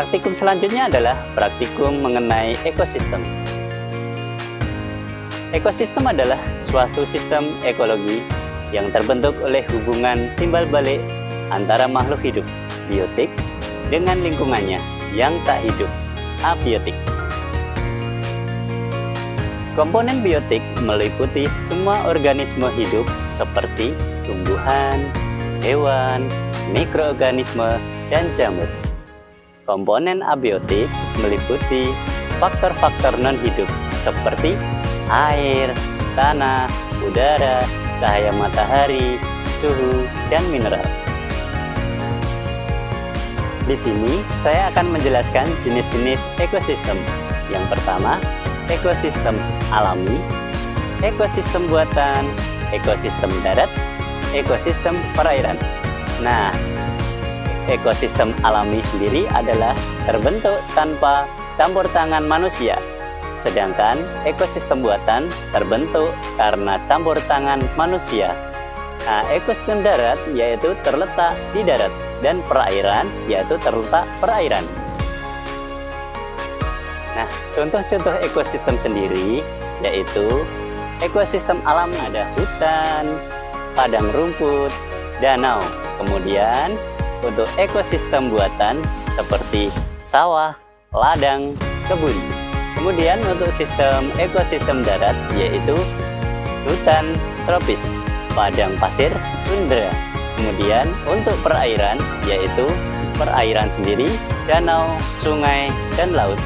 Praktikum selanjutnya adalah praktikum mengenai ekosistem. Ekosistem adalah suatu sistem ekologi yang terbentuk oleh hubungan timbal balik antara makhluk hidup, biotik, dengan lingkungannya yang tak hidup, abiotik. Komponen biotik meliputi semua organisme hidup seperti tumbuhan, hewan, mikroorganisme, dan jamur. Komponen abiotik meliputi faktor-faktor non-hidup seperti air, tanah, udara, cahaya matahari, suhu, dan mineral. Di sini saya akan menjelaskan jenis-jenis ekosistem. Yang pertama, ekosistem alami, ekosistem buatan, ekosistem darat, ekosistem perairan. Nah, ekosistem alami sendiri adalah terbentuk tanpa campur tangan manusia. Sedangkan ekosistem buatan terbentuk karena campur tangan manusia. Nah, ekosistem darat yaitu terletak di darat dan perairan yaitu terletak perairan. Nah, contoh-contoh ekosistem sendiri yaitu ekosistem alam ada hutan, padang rumput, danau. Kemudian untuk ekosistem buatan seperti sawah, ladang, kebun. Kemudian untuk sistem ekosistem darat yaitu hutan tropis, padang pasir, tundra. Kemudian untuk perairan yaitu perairan sendiri, danau, sungai, dan laut.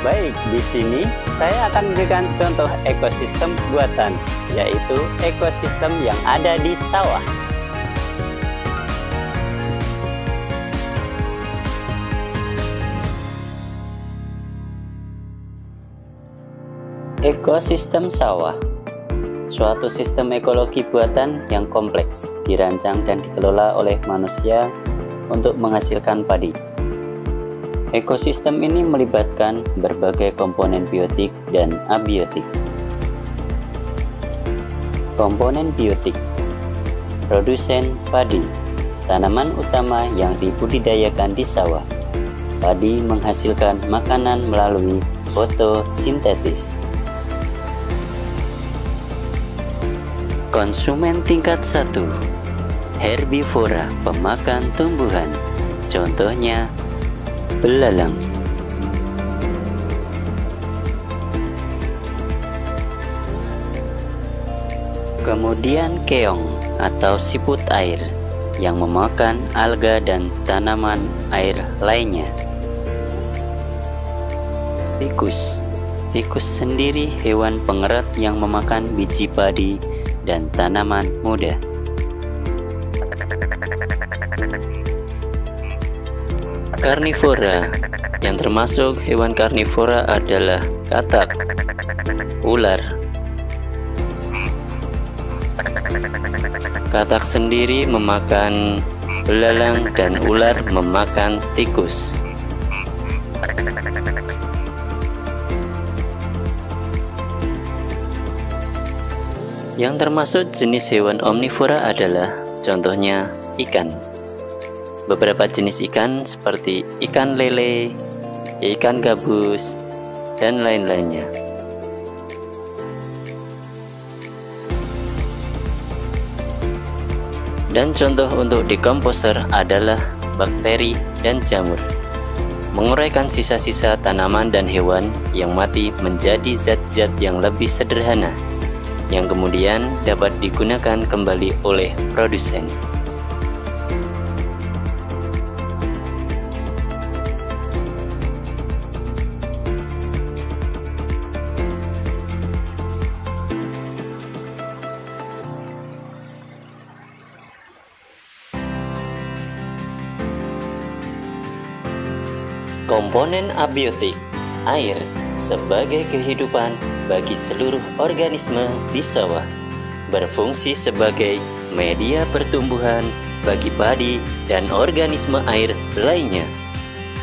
Baik, di sini saya akan memberikan contoh ekosistem buatan yaitu ekosistem yang ada di sawah. Ekosistem sawah, suatu sistem ekologi buatan yang kompleks, dirancang dan dikelola oleh manusia untuk menghasilkan padi. Ekosistem ini melibatkan berbagai komponen biotik dan abiotik. Komponen biotik, produsen padi, tanaman utama yang dibudidayakan di sawah. Padi menghasilkan makanan melalui fotosintesis. Konsumen tingkat 1, herbivora, pemakan tumbuhan, contohnya belalang. Kemudian keong atau siput air yang memakan alga dan tanaman air lainnya. Tikus, tikus sendiri hewan pengerat yang memakan biji padi dan tanaman muda. Karnivora, yang termasuk hewan karnivora adalah katak, ular. Katak sendiri memakan belalang dan ular memakan tikus. Yang termasuk jenis hewan omnivora adalah contohnya ikan. Beberapa jenis ikan seperti ikan lele, ikan gabus, dan lain-lainnya. Dan contoh untuk dekomposer adalah bakteri dan jamur. Menguraikan sisa-sisa tanaman dan hewan yang mati menjadi zat-zat yang lebih sederhana, yang kemudian dapat digunakan kembali oleh produsen. Komponen abiotik, air, sebagai kehidupan bagi seluruh organisme di sawah, berfungsi sebagai media pertumbuhan bagi padi dan organisme air lainnya,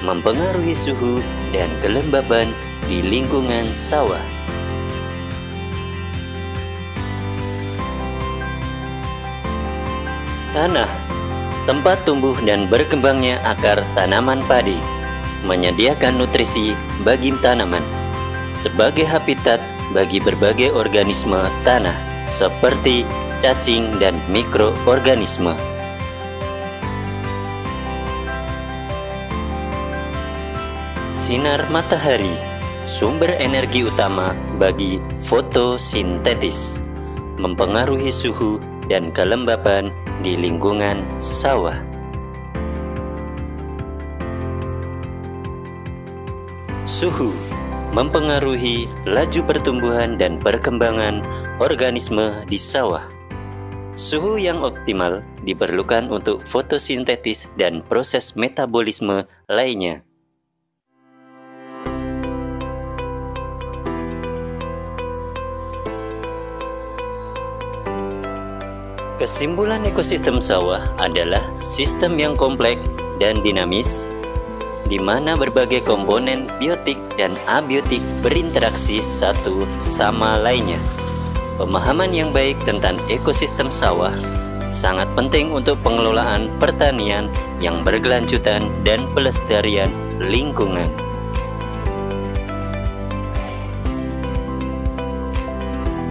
mempengaruhi suhu dan kelembaban di lingkungan sawah. Tanah, tempat tumbuh dan berkembangnya akar tanaman padi, menyediakan nutrisi bagi tanaman, sebagai habitat bagi berbagai organisme tanah seperti cacing dan mikroorganisme. Sinar matahari, sumber energi utama bagi fotosintesis, mempengaruhi suhu dan kelembapan di lingkungan sawah. Suhu mempengaruhi laju pertumbuhan dan perkembangan organisme di sawah. Suhu yang optimal diperlukan untuk fotosintesis dan proses metabolisme lainnya. Kesimpulan ekosistem sawah adalah sistem yang kompleks dan dinamis, di mana berbagai komponen biotik dan abiotik berinteraksi satu sama lainnya. Pemahaman yang baik tentang ekosistem sawah sangat penting untuk pengelolaan pertanian yang berkelanjutan dan pelestarian lingkungan.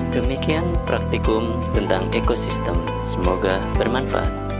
Demikian praktikum tentang ekosistem, semoga bermanfaat.